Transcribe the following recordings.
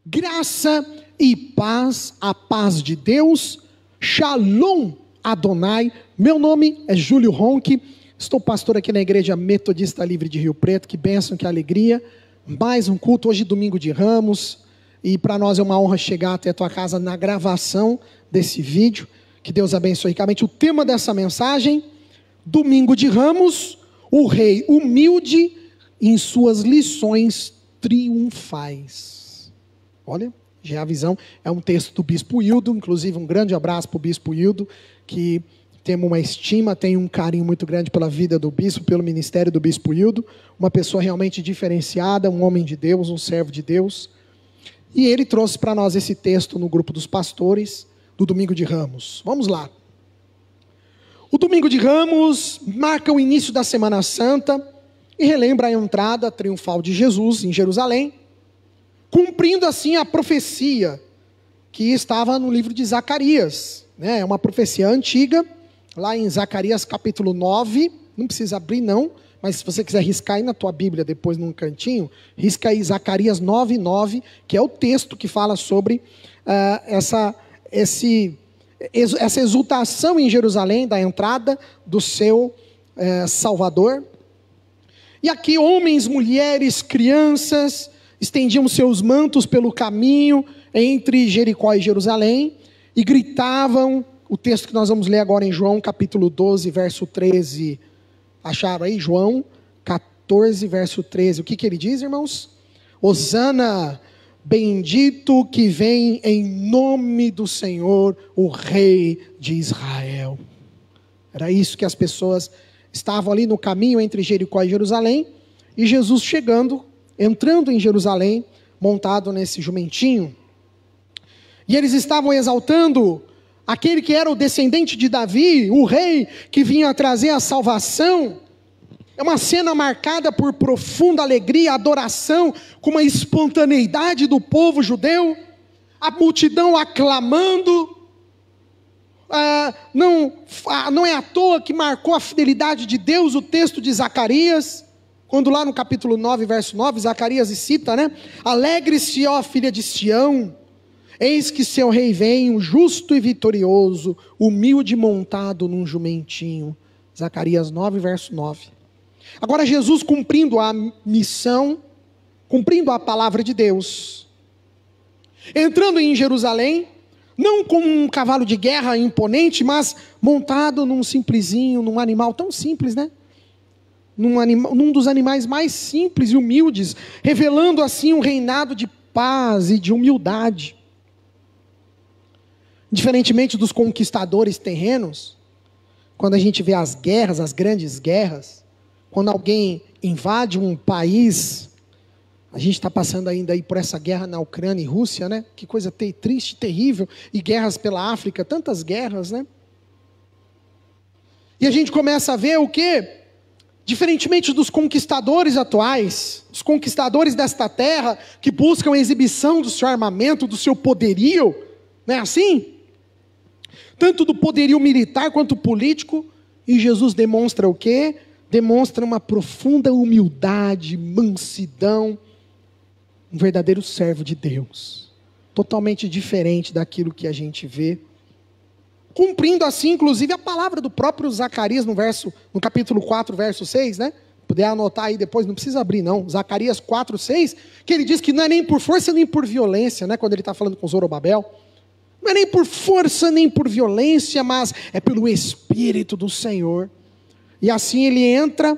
Graça e paz, a paz de Deus, Shalom Adonai. Meu nome é Júlio Ronque, estou pastor aqui na Igreja Metodista Livre de Rio Preto. Que bênção, que alegria. Mais um culto, hoje domingo de Ramos, e para nós é uma honra chegar até a tua casa na gravação desse vídeo. Que Deus abençoe ricamente. O tema dessa mensagem, domingo de Ramos, o rei humilde em suas lições triunfais. Olha, já é a visão, é um texto do Bispo Hildo, inclusive um grande abraço para o Bispo Hildo, que temos uma estima, tem um carinho muito grande pela vida do Bispo, pelo ministério do Bispo Hildo, uma pessoa realmente diferenciada, um homem de Deus, um servo de Deus, e ele trouxe para nós esse texto no grupo dos pastores, do Domingo de Ramos. Vamos lá. O Domingo de Ramos marca o início da Semana Santa, e relembra a entrada triunfal de Jesus em Jerusalém, cumprindo assim a profecia que estava no livro de Zacarias, né? É uma profecia antiga, lá em Zacarias capítulo 9, não precisa abrir não, mas se você quiser riscar aí na tua Bíblia depois num cantinho, risca aí Zacarias 9:9, que é o texto que fala sobre essa exultação em Jerusalém, da entrada do seu Salvador. E aqui homens, mulheres, crianças estendiam seus mantos pelo caminho entre Jericó e Jerusalém e gritavam, o texto que nós vamos ler agora em João capítulo 12, verso 13, acharam aí? João 14, verso 13, o que ele diz, irmãos? Hosana, bendito que vem em nome do Senhor, o Rei de Israel. Era isso que as pessoas estavam ali no caminho entre Jericó e Jerusalém, e Jesus entrando em Jerusalém, montado nesse jumentinho, e eles estavam exaltando aquele que era o descendente de Davi, o rei que vinha trazer a salvação. É uma cena marcada por profunda alegria, adoração, com uma espontaneidade do povo judeu, a multidão aclamando. Não é à toa que marcou a fidelidade de Deus o texto de Zacarias, quando lá no capítulo 9, verso 9, Zacarias cita, né? Alegre-se, ó filha de Sião, eis que seu rei vem, justo e vitorioso, humilde montado num jumentinho. Zacarias 9, verso 9. Agora Jesus cumprindo a missão, cumprindo a palavra de Deus, entrando em Jerusalém, não como um cavalo de guerra imponente, mas montado num simplesinho, num animal tão simples, né? Num dos animais mais simples e humildes, revelando assim um reinado de paz e de humildade. Diferentemente dos conquistadores terrenos, quando a gente vê as guerras, as grandes guerras, quando alguém invade um país, a gente está passando ainda aí por essa guerra na Ucrânia e Rússia, né? Que coisa triste, terrível, e guerras pela África, tantas guerras, né? E a gente começa a ver o quê? Diferentemente dos conquistadores atuais, os conquistadores desta terra, que buscam a exibição do seu armamento, do seu poderio, não é assim? Tanto do poderio militar quanto político, e Jesus demonstra o quê? Demonstra uma profunda humildade, mansidão, um verdadeiro servo de Deus, totalmente diferente daquilo que a gente vê, cumprindo assim, inclusive, a palavra do próprio Zacarias no capítulo 4, verso 6, né? Puder anotar aí depois, não precisa abrir não, Zacarias 4, 6, que ele diz que não é nem por força nem por violência, né? Quando ele está falando com Zorobabel, não é nem por força nem por violência, mas é pelo Espírito do Senhor. E assim ele entra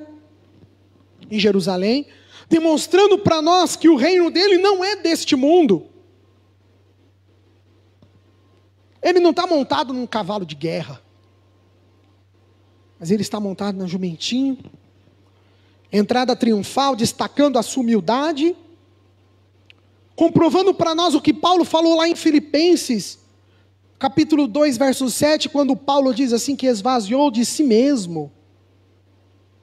em Jerusalém, demonstrando para nós que o reino dele não é deste mundo. Ele não está montado num cavalo de guerra, mas ele está montado num jumentinho, entrada triunfal, destacando a sua humildade, comprovando para nós o que Paulo falou lá em Filipenses, capítulo 2, verso 7, quando Paulo diz assim, que esvaziou de si mesmo.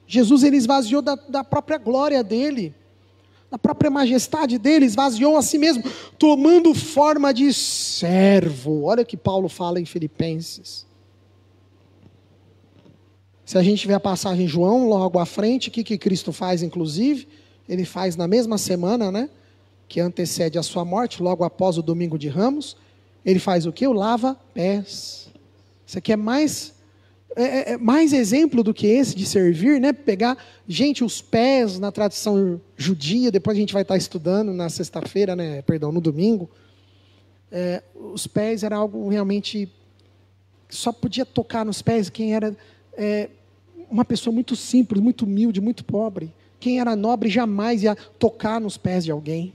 Jesus, ele esvaziou da própria glória dele, da própria majestade dele, esvaziou a si mesmo, tomando forma de servo. Olha o que Paulo fala em Filipenses. Se a gente vê a passagem em João, logo à frente, o que Cristo faz, inclusive? Ele faz na mesma semana, né? que antecede a sua morte, logo após o domingo de Ramos, ele faz o quê? O lava-pés. Isso aqui é mais exemplo do que esse de servir, né? Pegar, gente, os pés na tradição judia, depois a gente vai estar estudando na sexta-feira, né? Perdão, no domingo. Os pés era algo realmente, só podia tocar nos pés quem era uma pessoa muito simples, muito humilde, muito pobre. Quem era nobre jamais ia tocar nos pés de alguém,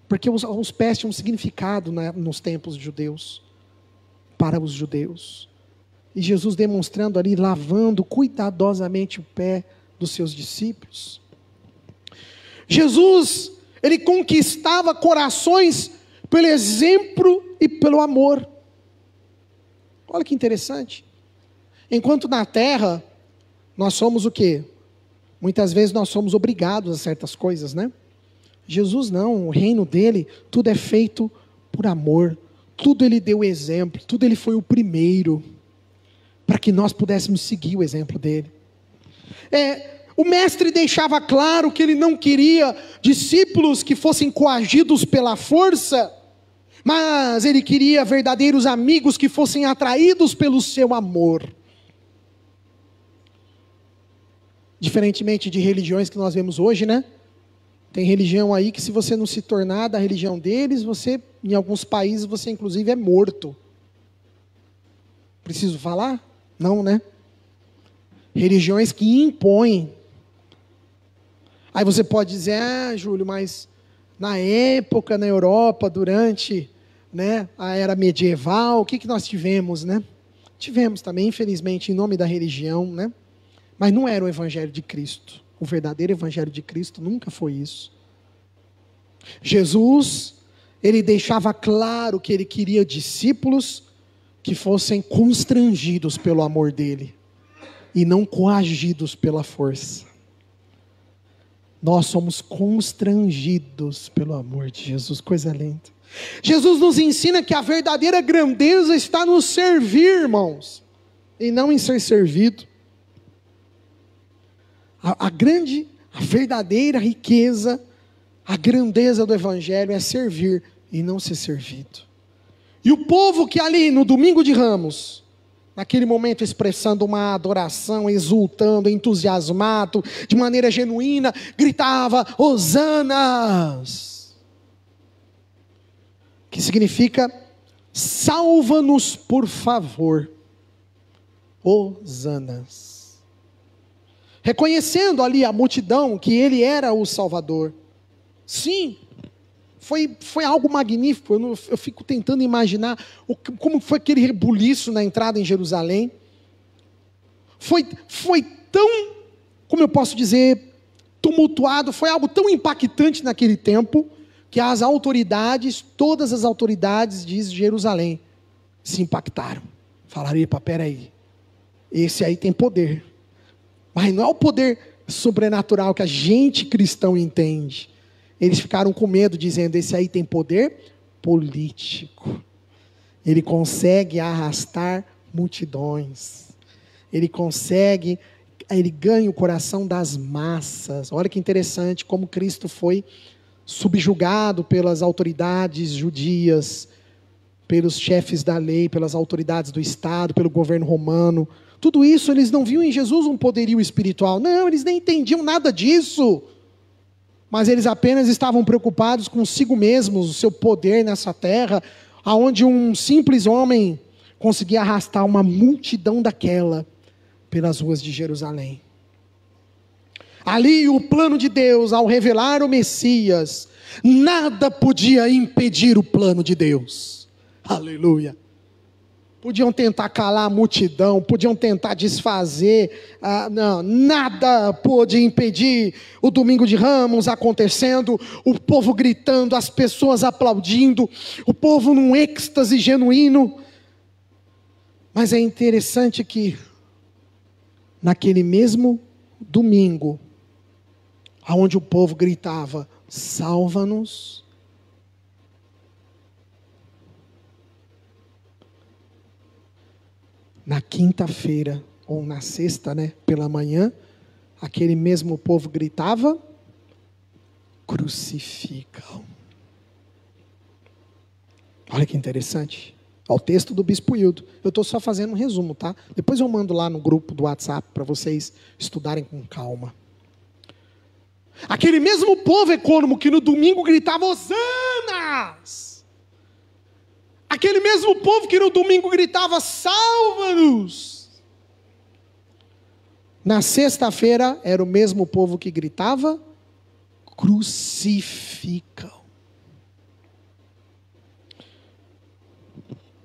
porque os pés tinham um significado nos tempos judeus, para os judeus. E Jesus demonstrando ali, lavando cuidadosamente o pé dos seus discípulos. Jesus, ele conquistava corações pelo exemplo e pelo amor. Olha que interessante. Enquanto na terra, nós somos o quê? Muitas vezes nós somos obrigados a certas coisas, né? Jesus não, o reino dele, tudo é feito por amor. Tudo ele deu exemplo, tudo ele foi o primeiro, para que nós pudéssemos seguir o exemplo dele. O mestre deixava claro que ele não queria discípulos que fossem coagidos pela força, mas ele queria verdadeiros amigos que fossem atraídos pelo seu amor. Diferentemente de religiões que nós vemos hoje, né? Tem religião aí que se você não se tornar da religião deles, você, em alguns países, você inclusive é morto. Preciso falar? Não, né? Religiões que impõem. Aí você pode dizer, Júlio, mas na época, na Europa, durante, né, a era medieval, o que nós tivemos, né? Tivemos também, infelizmente, em nome da religião, né? Mas não era o Evangelho de Cristo. O verdadeiro Evangelho de Cristo nunca foi isso. Jesus, ele deixava claro que ele queria discípulos que fossem constrangidos pelo amor dele e não coagidos pela força. Nós somos constrangidos pelo amor de Jesus, coisa linda. Jesus nos ensina que a verdadeira grandeza está no servir, irmãos, e não em ser servido. A verdadeira riqueza, a grandeza do Evangelho é servir e não ser servido. E o povo que ali no domingo de Ramos, naquele momento expressando uma adoração, exultando, entusiasmado, de maneira genuína, gritava, Hosanas, que significa, salva-nos por favor, Hosanas. Reconhecendo ali a multidão que ele era o Salvador. Sim, foi algo magnífico. Eu fico tentando imaginar como foi aquele rebuliço na entrada em Jerusalém. Foi tão, como eu posso dizer, tumultuado, foi algo tão impactante naquele tempo, que as autoridades, todas as autoridades de Jerusalém, se impactaram. Falaram, epa, peraí, esse aí tem poder. Mas não é o poder sobrenatural que a gente cristão entende. Eles ficaram com medo, dizendo, esse aí tem poder político. Ele consegue arrastar multidões. Ele ganha o coração das massas. Olha que interessante como Cristo foi subjugado pelas autoridades judias, pelos chefes da lei, pelas autoridades do Estado, pelo governo romano. Tudo isso, eles não viam em Jesus um poderio espiritual. Não, eles nem entendiam nada disso. Mas eles apenas estavam preocupados consigo mesmos, o seu poder nessa terra, aonde um simples homem conseguia arrastar uma multidão daquela pelas ruas de Jerusalém. Ali o plano de Deus, ao revelar o Messias, nada podia impedir o plano de Deus. Aleluia. Podiam tentar calar a multidão, podiam tentar desfazer, não, nada pôde impedir o domingo de Ramos acontecendo, o povo gritando, as pessoas aplaudindo, o povo num êxtase genuíno. Mas é interessante que, naquele mesmo domingo, aonde o povo gritava, salva-nos, na quinta-feira, ou na sexta, né, pela manhã, aquele mesmo povo gritava, crucificam. Olha que interessante. O texto do Bispo Hildo. Eu estou só fazendo um resumo, tá? Depois eu mando lá no grupo do WhatsApp para vocês estudarem com calma. Aquele mesmo povo econômico que no domingo gritava Hosanas. Aquele mesmo povo que no domingo gritava salva-nos. Na sexta-feira era o mesmo povo que gritava crucificam.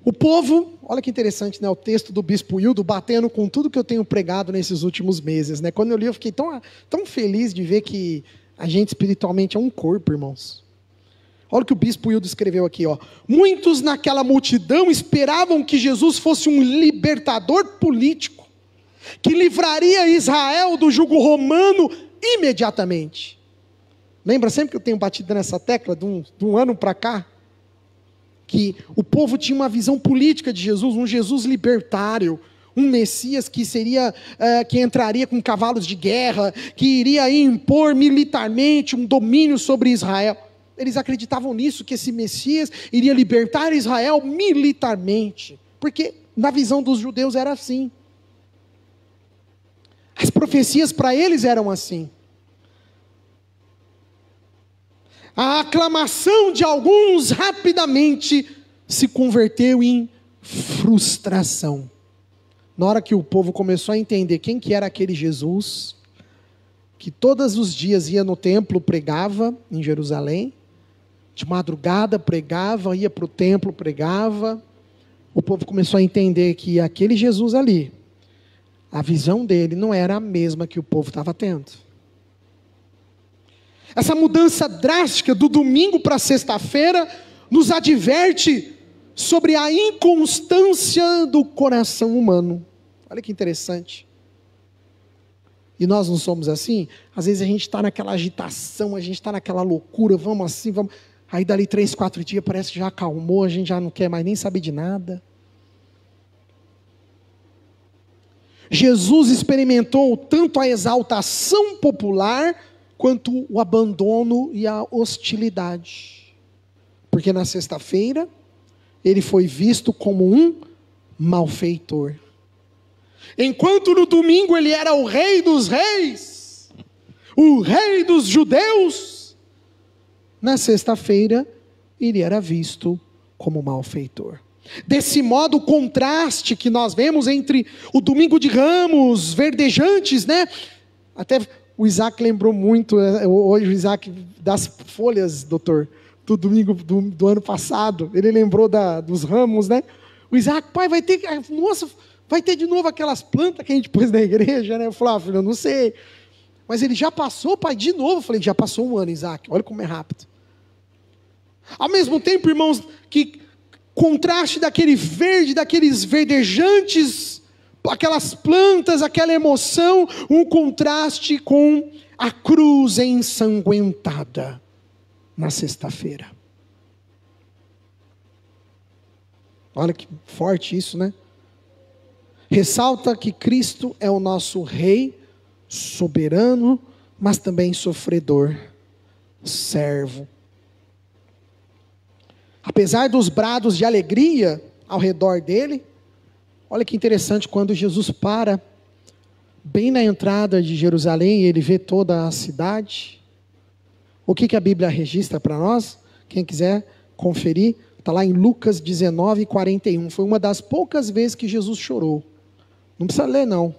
O povo, olha que interessante, né? O texto do Bispo Hildo batendo com tudo que eu tenho pregado nesses últimos meses, né? Quando eu li, eu fiquei tão feliz de ver que a gente espiritualmente é um corpo, irmãos. Olha o que o Bispo Hildo escreveu aqui, ó. Muitos naquela multidão esperavam que Jesus fosse um libertador político, que livraria Israel do jugo romano imediatamente. Lembra sempre que eu tenho batido nessa tecla de um ano para cá? Que o povo tinha uma visão política de Jesus, um Jesus libertário, um Messias que que entraria com cavalos de guerra, que iria impor militarmente um domínio sobre Israel. Eles acreditavam nisso, que esse Messias iria libertar Israel militarmente, porque na visão dos judeus era assim. As profecias para eles eram assim. A aclamação de alguns rapidamente se converteu em frustração. Na hora que o povo começou a entender quem que era aquele Jesus, que todos os dias ia no templo, pregava em Jerusalém, de madrugada pregava, ia para o templo, pregava, o povo começou a entender que aquele Jesus ali, a visão dele não era a mesma que o povo estava tendo. Essa mudança drástica do domingo para sexta-feira nos adverte sobre a inconstância do coração humano. Olha que interessante. E nós não somos assim? Às vezes a gente está naquela agitação, a gente está naquela loucura, vamos assim, vamos. Aí dali 3, 4 dias parece que já acalmou, a gente já não quer mais nem saber de nada. Jesus experimentou tanto a exaltação popular quanto o abandono e a hostilidade. Porque na sexta-feira, ele foi visto como um malfeitor. Enquanto no domingo ele era o rei dos reis, o rei dos judeus, na sexta-feira ele era visto como malfeitor. Desse modo, o contraste que nós vemos entre o domingo de ramos, verdejantes, né? Até o Isaac lembrou muito, hoje o Isaac, das folhas, doutor, do domingo do ano passado. Ele lembrou dos ramos, né? O Isaac, pai, vai ter de novo aquelas plantas que a gente pôs na igreja, né? Eu falei, filho, eu não sei. Mas ele já passou, pai, de novo. Eu falei, já passou um ano, Isaac, olha como é rápido. Ao mesmo tempo, irmãos, que contraste daquele verde, daqueles verdejantes, aquelas plantas, aquela emoção, um contraste com a cruz ensanguentada na sexta-feira. Olha que forte isso, né? Ressalta que Cristo é o nosso Rei, soberano, mas também sofredor, servo. Apesar dos brados de alegria ao redor dele, olha que interessante, quando Jesus para bem na entrada de Jerusalém, ele vê toda a cidade. O que a Bíblia registra para nós? Quem quiser conferir, está lá em Lucas 19, 41. Foi uma das poucas vezes que Jesus chorou. Não precisa ler não,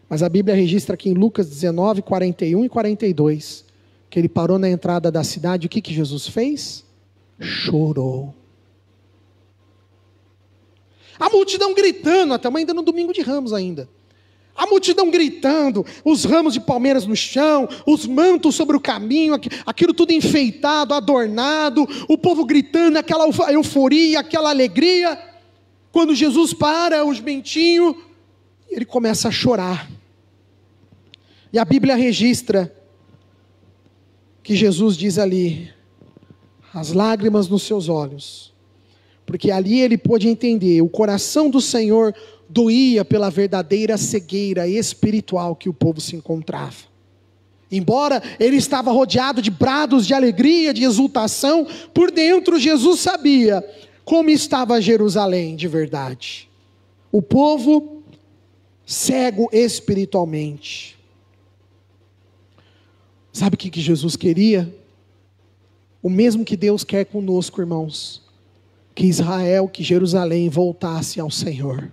mas a Bíblia registra aqui em Lucas 19, 41 e 42, que ele parou na entrada da cidade. O que Jesus fez? Chorou. A multidão gritando, até ainda no domingo de ramos ainda. A multidão gritando, os ramos de palmeiras no chão, os mantos sobre o caminho, aquilo tudo enfeitado, adornado, o povo gritando, aquela euforia, aquela alegria. Quando Jesus para, o jumentinho, ele começa a chorar. E a Bíblia registra que Jesus diz ali, as lágrimas nos seus olhos, porque ali ele pôde entender, o coração do Senhor doía pela verdadeira cegueira espiritual que o povo se encontrava. Embora ele estava rodeado de brados de alegria, de exultação, por dentro Jesus sabia como estava Jerusalém de verdade. O povo cego espiritualmente. Sabe o que Jesus queria? O mesmo que Deus quer conosco, irmãos. Que Israel, que Jerusalém voltasse ao Senhor.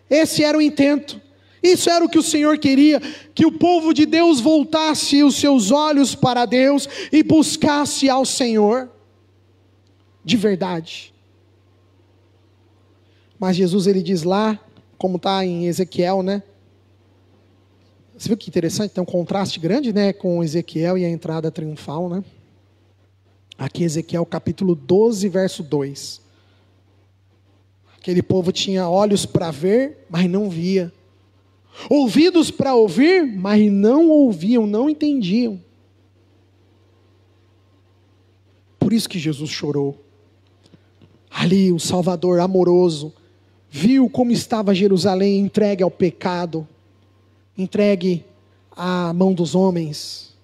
Esse era o intento. Isso era o que o Senhor queria, que o povo de Deus voltasse os seus olhos para Deus e buscasse ao Senhor, de verdade. Mas Jesus, ele diz lá, como está em Ezequiel, né? Você viu que interessante, tem um contraste grande, né, com Ezequiel e a entrada triunfal, né? Aqui Ezequiel capítulo 12, verso 2. Aquele povo tinha olhos para ver, mas não via. Ouvidos para ouvir, mas não ouviam, não entendiam. Por isso que Jesus chorou. Ali o Salvador amoroso viu como estava Jerusalém entregue ao pecado, entregue à mão dos homens.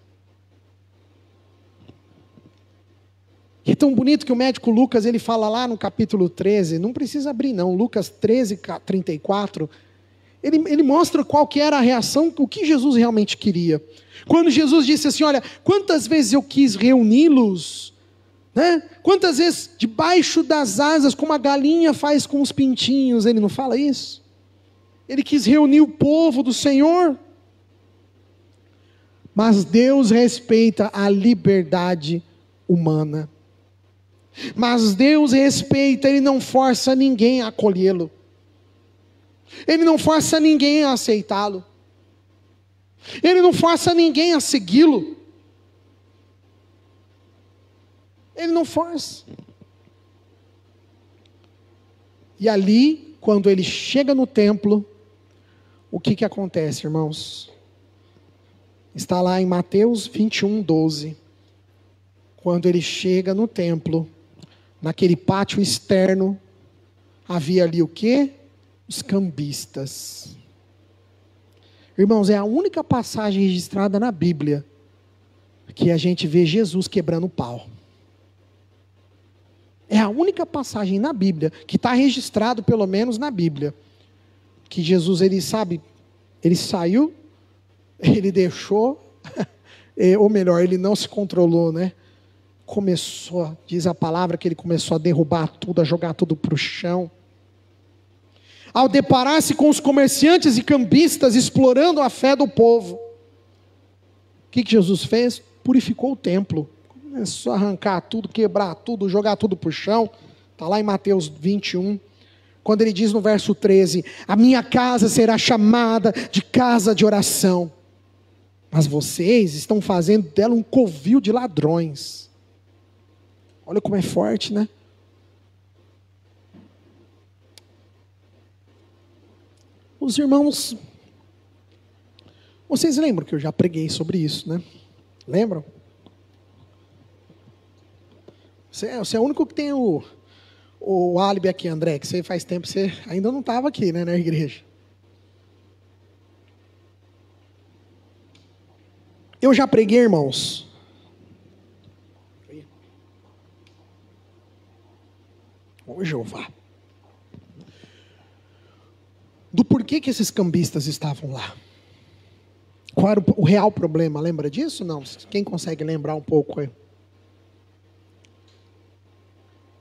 E é tão bonito que o médico Lucas, ele fala lá no capítulo 13, não precisa abrir não, Lucas 13, 34, ele mostra qual que era a reação, o que Jesus realmente queria. Quando Jesus disse assim, olha, quantas vezes eu quis reuni-los, né? Quantas vezes debaixo das asas, como a galinha faz com os pintinhos, ele não fala isso? Ele quis reunir o povo do Senhor. Mas Deus respeita a liberdade humana. Mas Deus respeita, Ele não força ninguém a acolhê-lo. Ele não força ninguém a aceitá-lo. Ele não força ninguém a segui-lo. Ele não força. E ali, quando ele chega no templo, o que acontece, irmãos? Está lá em Mateus 21, 12. Quando ele chega no templo, naquele pátio externo, havia ali o quê? Os cambistas. Irmãos, é a única passagem registrada na Bíblia que a gente vê Jesus quebrando pau. É a única passagem na Bíblia que está registrado, pelo menos na Bíblia, que Jesus, ele sabe, ele saiu, ele deixou, ou melhor, ele não se controlou, né? Começou, diz a palavra que ele começou a derrubar tudo, a jogar tudo para o chão. Ao deparar-se com os comerciantes e cambistas explorando a fé do povo, o que Jesus fez? Purificou o templo. Começou a arrancar tudo, quebrar tudo, jogar tudo para o chão. Está lá em Mateus 21. Quando ele diz no verso 13: a minha casa será chamada de casa de oração, mas vocês estão fazendo dela um covil de ladrões. Olha como é forte, né? Os irmãos, vocês lembram que eu já preguei sobre isso, né? Lembram? Você é o único que tem o álibi aqui, André, que você faz tempo, você ainda não estava aqui, né, na igreja. Eu já preguei, irmãos. Ô Jeová. Do porquê que esses cambistas estavam lá. Qual era o real problema? Lembra disso? Não. Quem consegue lembrar um pouco aí?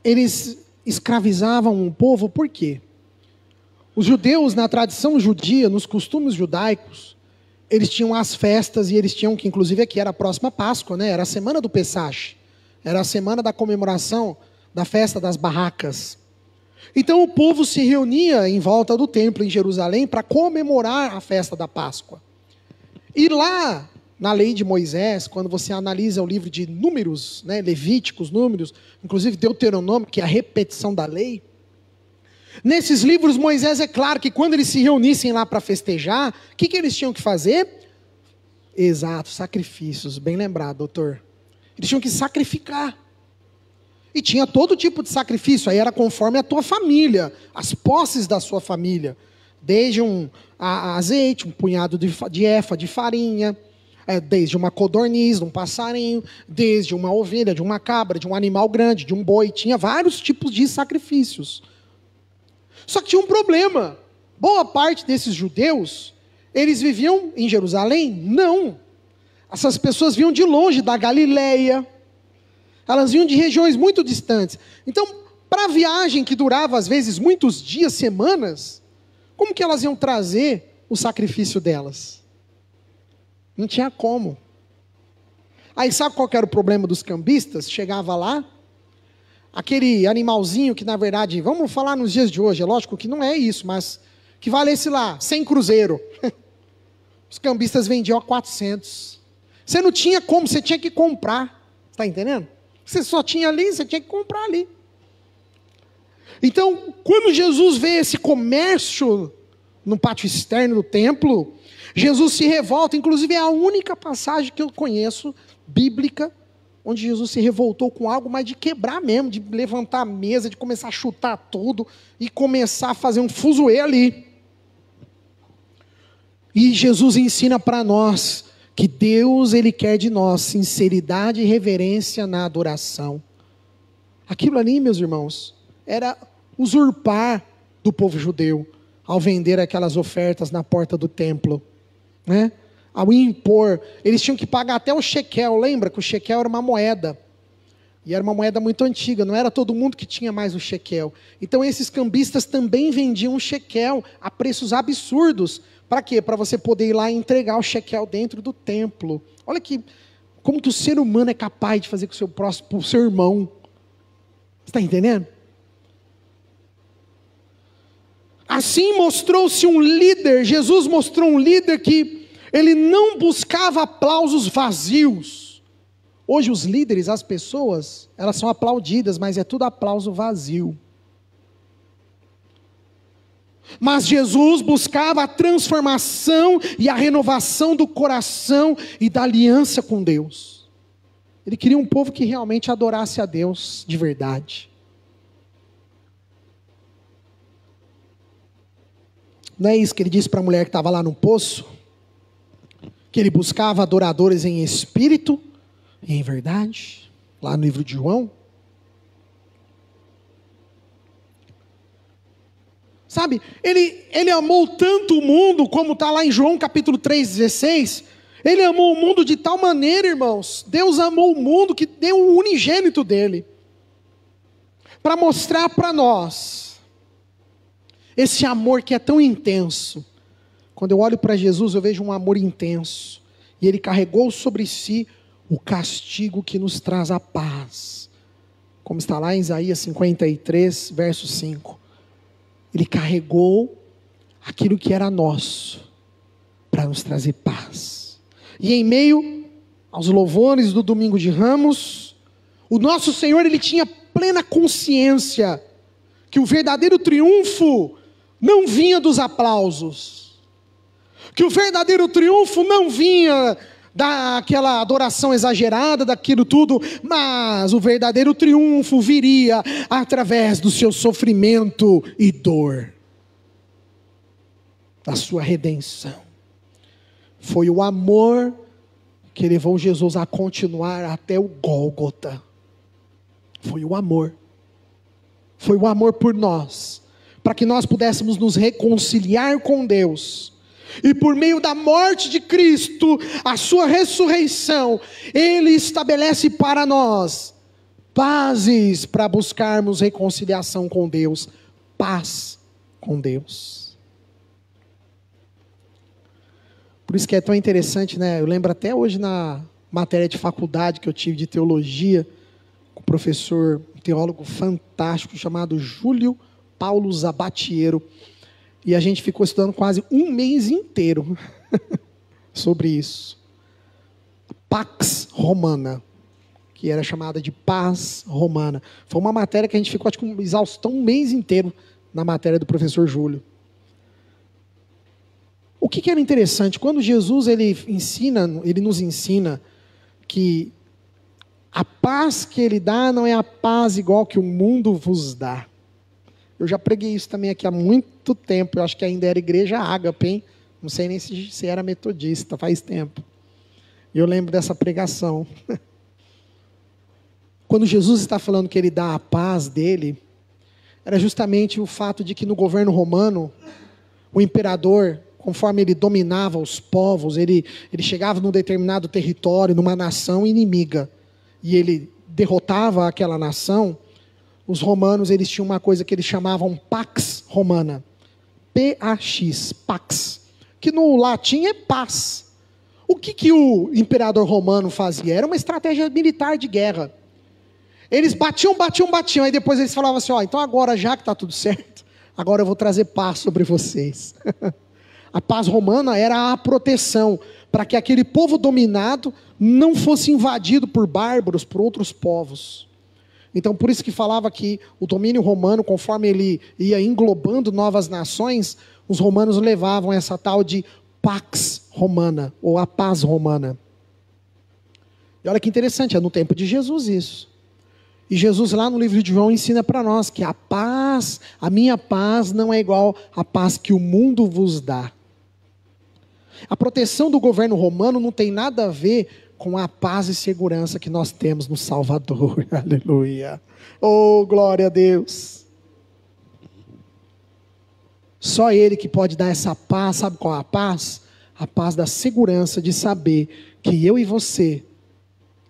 Eles escravizavam o povo por quê? Os judeus, na tradição judia, nos costumes judaicos, eles tinham as festas e eles tinham, que inclusive aqui era a próxima Páscoa, né? Era a semana do Pessach. Era a semana da comemoração da festa das barracas. Então o povo se reunia em volta do templo em Jerusalém para comemorar a festa da Páscoa. E lá, na lei de Moisés, quando você analisa o livro de Números, né, Levíticos, Números, inclusive Deuteronômio, que é a repetição da lei, nesses livros Moisés é claro que quando eles se reunissem lá para festejar, o que eles tinham que fazer? Exato, sacrifícios, bem lembrado, doutor. Eles tinham que sacrificar. E tinha todo tipo de sacrifício, aí era conforme a tua família, as posses da sua família. Desde azeite, um punhado de efa de farinha, Desde uma codorniz, de um passarinho, desde uma ovelha, de uma cabra, de um animal grande, de um boi. Tinha vários tipos de sacrifícios. Só que tinha um problema. Boa parte desses judeus, eles viviam em Jerusalém? Não. Essas pessoas vinham de longe, da Galileia. Elas vinham de regiões muito distantes. Então, para a viagem que durava às vezes muitos dias, semanas, como que elas iam trazer o sacrifício delas? Não tinha como. Aí sabe qual que era o problema dos cambistas? Chegava lá, aquele animalzinho que na verdade, vamos falar nos dias de hoje, é lógico que não é isso, mas que valesse lá, 100 cruzeiro. Os cambistas vendiam a 400. Você não tinha como, você tinha que comprar. Está entendendo? Você só tinha ali, você tinha que comprar ali. Então, quando Jesus vê esse comércio no pátio externo do templo, Jesus se revolta. Inclusive é a única passagem que eu conheço, bíblica, onde Jesus se revoltou com algo, mas de quebrar mesmo, de levantar a mesa, de começar a chutar tudo, e começar a fazer um fuzuê ali. E Jesus ensina para nós, que Deus, Ele quer de nós, sinceridade e reverência na adoração. Aquilo ali, meus irmãos, era usurpar do povo judeu, ao vender aquelas ofertas na porta do templo. Né? Ao impor, eles tinham que pagar até o shekel. Lembra que o shekel era uma moeda, e era uma moeda muito antiga, não era todo mundo que tinha mais o shekel. Então esses cambistas também vendiam o shekel a preços absurdos. Para quê? Para você poder ir lá e entregar o shekel dentro do templo. Olha como que o ser humano é capaz de fazer com o seu próximo, com o seu irmão. Você está entendendo? Assim mostrou-se um líder, Jesus mostrou um líder que ele não buscava aplausos vazios. Hoje os líderes, as pessoas, elas são aplaudidas, mas é tudo aplauso vazio. Mas Jesus buscava a transformação e a renovação do coração e da aliança com Deus. Ele queria um povo que realmente adorasse a Deus de verdade. Não é isso que ele disse para a mulher que estava lá no poço? Que ele buscava adoradores em espírito e em verdade? Lá no livro de João. Sabe, ele amou tanto o mundo, como está lá em João capítulo 3,16. Ele amou o mundo de tal maneira, irmãos. Deus amou o mundo que deu o unigênito dele. Para mostrar para nós esse amor que é tão intenso. Quando eu olho para Jesus, eu vejo um amor intenso. E Ele carregou sobre si o castigo que nos traz a paz. Como está lá em Isaías 53, verso 5. Ele carregou aquilo que era nosso, para nos trazer paz. E em meio aos louvores do Domingo de Ramos, o nosso Senhor, Ele tinha plena consciência que o verdadeiro triunfo não vinha dos aplausos, que o verdadeiro triunfo não vinha daquela adoração exagerada, daquilo tudo, mas o verdadeiro triunfo viria através do seu sofrimento e dor, da sua redenção. Foi o amor que levou Jesus a continuar até o Gólgota. Foi o amor por nós, para que nós pudéssemos nos reconciliar com Deus, e por meio da morte de Cristo, a sua ressurreição, Ele estabelece para nós bases para buscarmos reconciliação com Deus, paz com Deus. Por isso que é tão interessante, né? Eu lembro até hoje na matéria de faculdade que eu tive de teologia, com o professor, um teólogo fantástico chamado Júlio Paulo Zabatiero. E a gente ficou estudando quase um mês inteiro sobre isso. Pax Romana, que era chamada de paz romana. Foi uma matéria que a gente ficou, acho que com exaustão, um mês inteiro na matéria do professor Júlio. O que era interessante, quando Jesus ele nos ensina que a paz que Ele dá não é a paz igual que o mundo vos dá. Eu já preguei isso também aqui há muito tempo. Eu acho que ainda era Igreja Ágape, hein? Não sei nem se era metodista, faz tempo. E eu lembro dessa pregação. Quando Jesus está falando que ele dá a paz dele, era justamente o fato de que no governo romano, o imperador, conforme ele dominava os povos, ele chegava num determinado território, numa nação inimiga, e ele derrotava aquela nação. Os romanos, eles tinham uma coisa que eles chamavam Pax Romana, P-A-X, Pax, que no latim é paz. O que o imperador romano fazia? Era uma estratégia militar de guerra. Eles batiam, aí depois eles falavam assim, então agora já que está tudo certo, agora eu vou trazer paz sobre vocês. A paz romana era a proteção, para que aquele povo dominado não fosse invadido por bárbaros, por outros povos. Então por isso que falava que o domínio romano, conforme ele ia englobando novas nações, os romanos levavam essa tal de Pax Romana, ou a paz romana. E olha que interessante, é no tempo de Jesus isso. E Jesus lá no livro de João ensina para nós que a paz, a minha paz não é igual à paz que o mundo vos dá. A proteção do governo romano não tem nada a ver com a paz e segurança que nós temos no Salvador. Aleluia. Oh, glória a Deus. Só Ele que pode dar essa paz. Sabe qual é a paz? A paz da segurança de saber que eu e você,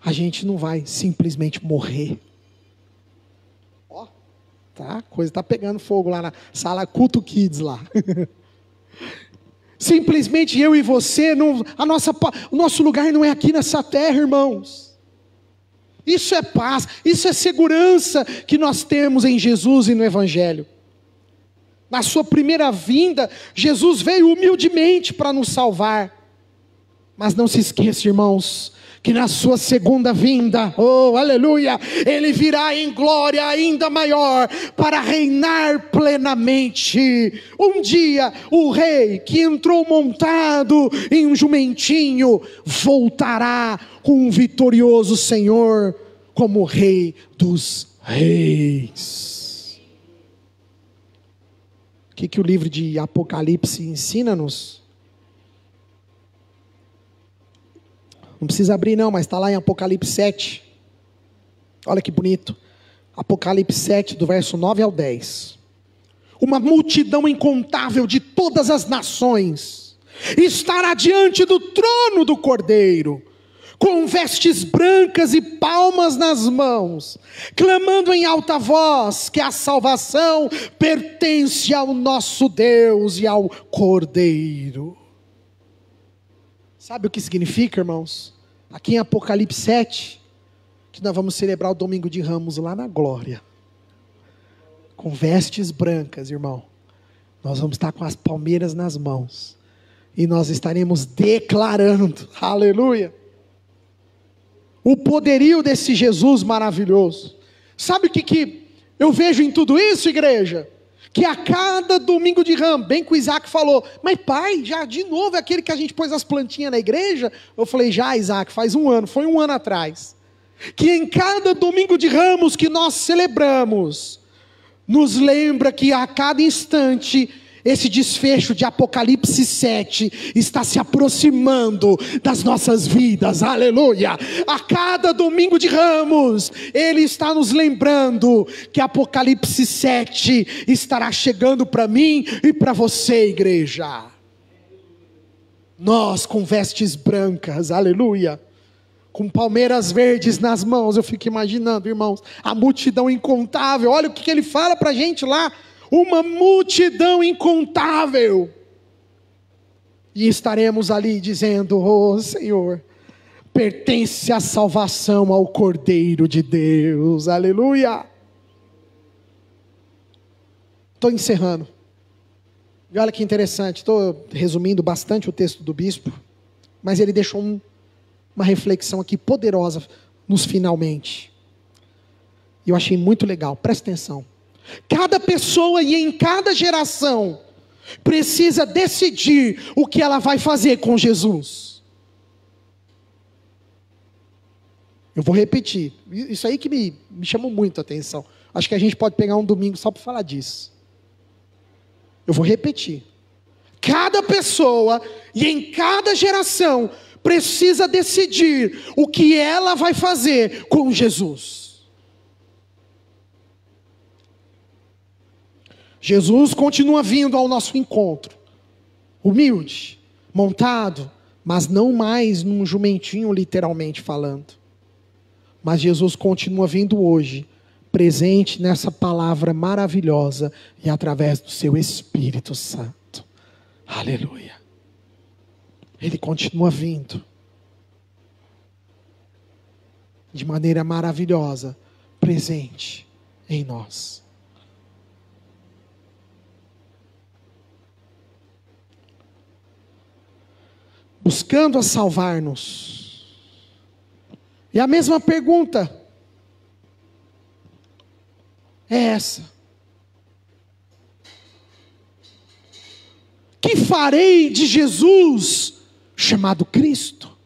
a gente não vai simplesmente morrer. Tá? A coisa está pegando fogo lá na sala Culto Kids lá. Simplesmente eu e você, o nosso lugar não é aqui nessa terra, irmãos. Isso é paz, isso é segurança que nós temos em Jesus e no Evangelho. Na sua primeira vinda, Jesus veio humildemente para nos salvar. Mas não se esqueça, irmãos, que na sua segunda vinda, oh aleluia, Ele virá em glória ainda maior, para reinar plenamente. Um dia, o rei que entrou montado em um jumentinho, voltará com um vitorioso Senhor, como Rei dos Reis. O que o livro de Apocalipse ensina-nos? Não precisa abrir não, mas está lá em Apocalipse 7. Olha que bonito. Apocalipse 7, do verso 9 ao 10. Uma multidão incontável de todas as nações estará diante do trono do Cordeiro, com vestes brancas e palmas nas mãos, clamando em alta voz que a salvação pertence ao nosso Deus e ao Cordeiro. Sabe o que significa, irmãos? Aqui em Apocalipse 7, que nós vamos celebrar o Domingo de Ramos lá na glória, com vestes brancas, irmão. Nós vamos estar com as palmeiras nas mãos, e nós estaremos declarando, aleluia, o poderio desse Jesus maravilhoso. Sabe o que eu vejo em tudo isso, igreja? Que a cada domingo de ramo, bem que o Isaac falou, mas pai, já de novo é aquele que a gente pôs as plantinhas na igreja? Eu falei, já Isaac, faz um ano, foi um ano atrás. Que em cada domingo de ramos que nós celebramos, nos lembra que a cada instante, esse desfecho de Apocalipse 7 está se aproximando das nossas vidas, aleluia. A cada domingo de ramos, Ele está nos lembrando que Apocalipse 7 estará chegando para mim e para você, igreja. Nós com vestes brancas, aleluia, com palmeiras verdes nas mãos. Eu fico imaginando, irmãos, a multidão incontável. Olha o que ele fala para a gente lá. Uma multidão incontável, e estaremos ali dizendo, oh Senhor, pertence a salvação ao Cordeiro de Deus, aleluia. Estou encerrando, e olha que interessante, estou resumindo bastante o texto do bispo, mas ele deixou uma reflexão aqui poderosa nos finalmente, e eu achei muito legal, presta atenção. Cada pessoa e em cada geração precisa decidir o que ela vai fazer com Jesus. Eu vou repetir, isso aí que me chamou muito a atenção. Acho que a gente pode pegar um domingo só para falar disso. Eu vou repetir. Cada pessoa e em cada geração precisa decidir o que ela vai fazer com Jesus. Jesus continua vindo ao nosso encontro, humilde, montado, mas não mais num jumentinho, literalmente falando. Mas Jesus continua vindo hoje, presente nessa palavra maravilhosa e através do seu Espírito Santo. Aleluia. Ele continua vindo de maneira maravilhosa, presente em nós. Buscando a salvar-nos. E a mesma pergunta é essa: que farei de Jesus chamado Cristo?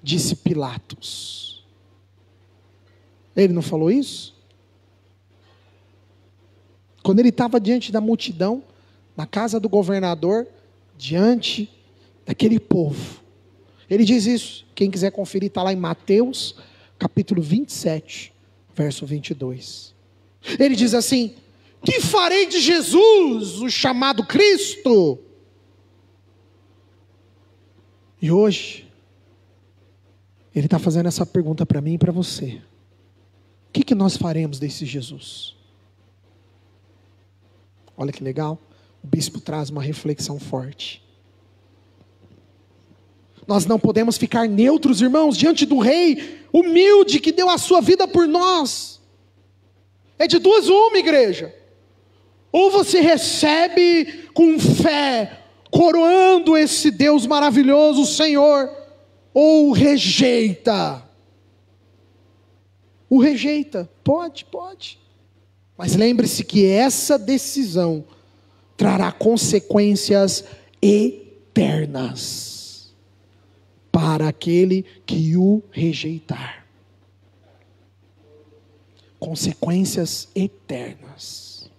Disse Pilatos. Ele não falou isso? Quando ele estava diante da multidão, na casa do governador, diante daquele povo, ele diz isso. Quem quiser conferir, está lá em Mateus, capítulo 27, verso 22. Ele diz assim: que farei de Jesus, o chamado Cristo? E hoje, ele está fazendo essa pergunta para mim e para você. O que nós faremos desse Jesus? Olha que legal, o bispo traz uma reflexão forte. Nós não podemos ficar neutros, irmãos, diante do rei humilde que deu a sua vida por nós. É de duas uma, igreja. Ou você recebe com fé, coroando esse Deus maravilhoso, o Senhor, ou rejeita. O rejeita, pode. Mas lembre-se que essa decisão trará consequências eternas para aquele que o rejeitar. Consequências eternas.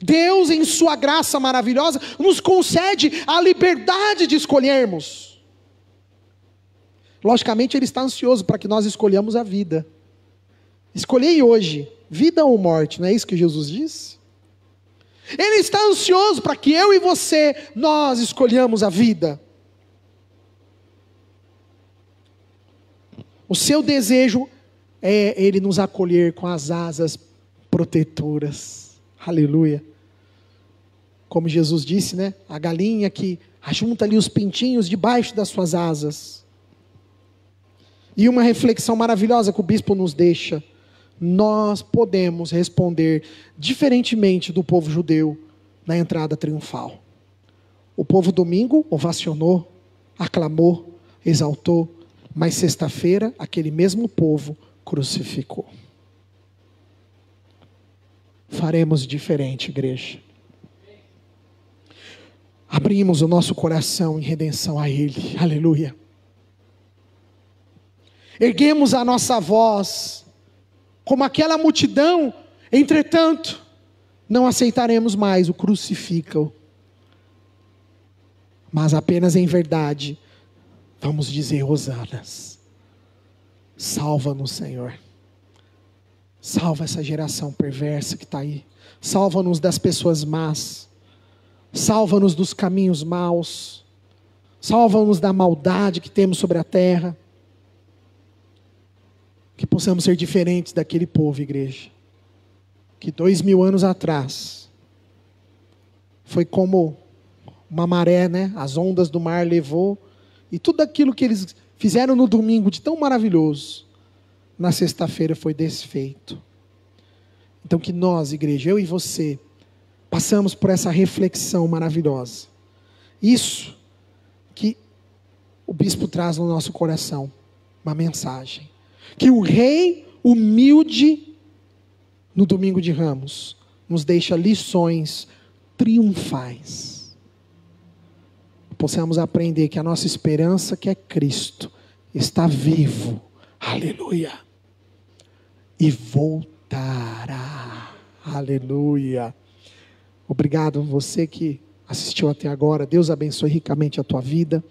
Deus, em sua graça maravilhosa, nos concede a liberdade de escolhermos. Logicamente, Ele está ansioso para que nós escolhamos a vida. Escolhei hoje, vida ou morte, não é isso que Jesus disse? Ele está ansioso para que eu e você, nós escolhamos a vida. O seu desejo é Ele nos acolher com as asas protetoras. Aleluia. Como Jesus disse, né? A galinha que ajunta ali os pintinhos debaixo das suas asas. E uma reflexão maravilhosa que o bispo nos deixa. Nós podemos responder diferentemente do povo judeu na entrada triunfal. O povo domingo ovacionou, aclamou, exaltou. Mas sexta-feira, aquele mesmo povo crucificou. Faremos diferente, igreja. Abrimos o nosso coração em redenção a Ele. Aleluia. Erguemos a nossa voz, como aquela multidão. Entretanto, não aceitaremos mais o crucificam. Mas apenas em verdade vamos dizer: hosanas. Salva-nos, Senhor. Salva essa geração perversa que está aí. Salva-nos das pessoas más. Salva-nos dos caminhos maus. Salva-nos da maldade que temos sobre a terra. Que possamos ser diferentes daquele povo, igreja. Que 2000 anos atrás foi como uma maré, né? As ondas do mar levou. E tudo aquilo que eles fizeram no domingo de tão maravilhoso, na sexta-feira foi desfeito. Então que nós, igreja, eu e você, passamos por essa reflexão maravilhosa. Isso que o bispo traz no nosso coração, uma mensagem. Que o rei humilde, no domingo de Ramos, nos deixa lições triunfais. Possamos aprender que a nossa esperança, que é Cristo, está vivo, aleluia, e voltará, aleluia. Obrigado você que assistiu até agora. Deus abençoe ricamente a tua vida.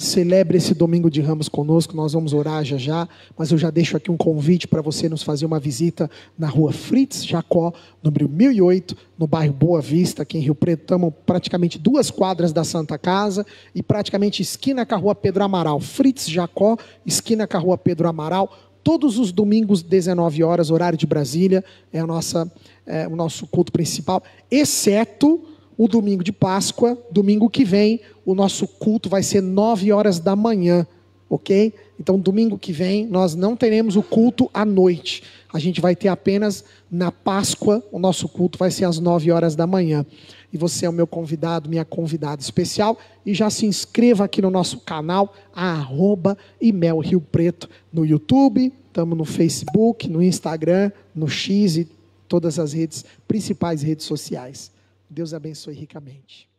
celebre esse domingo de Ramos conosco, nós vamos orar já já, mas eu já deixo aqui um convite para você nos fazer uma visita na rua Fritz Jacó, número 1008, no bairro Boa Vista, aqui em Rio Preto. Estamos praticamente 2 quadras da Santa Casa e praticamente esquina com a rua Pedro Amaral. Fritz Jacó, esquina com a rua Pedro Amaral, todos os domingos, 19 horas, horário de Brasília, é o nosso culto principal, exceto o domingo de Páscoa. Domingo que vem, o nosso culto vai ser 9 horas da manhã, ok? Então, domingo que vem, nós não teremos o culto à noite. A gente vai ter apenas na Páscoa, o nosso culto vai ser às 9 horas da manhã. E você é o meu convidado, minha convidada especial. E já se inscreva aqui no nosso canal, @Imel Rio Preto, no YouTube, estamos no Facebook, no Instagram, no X e todas as principais redes sociais. Deus abençoe ricamente.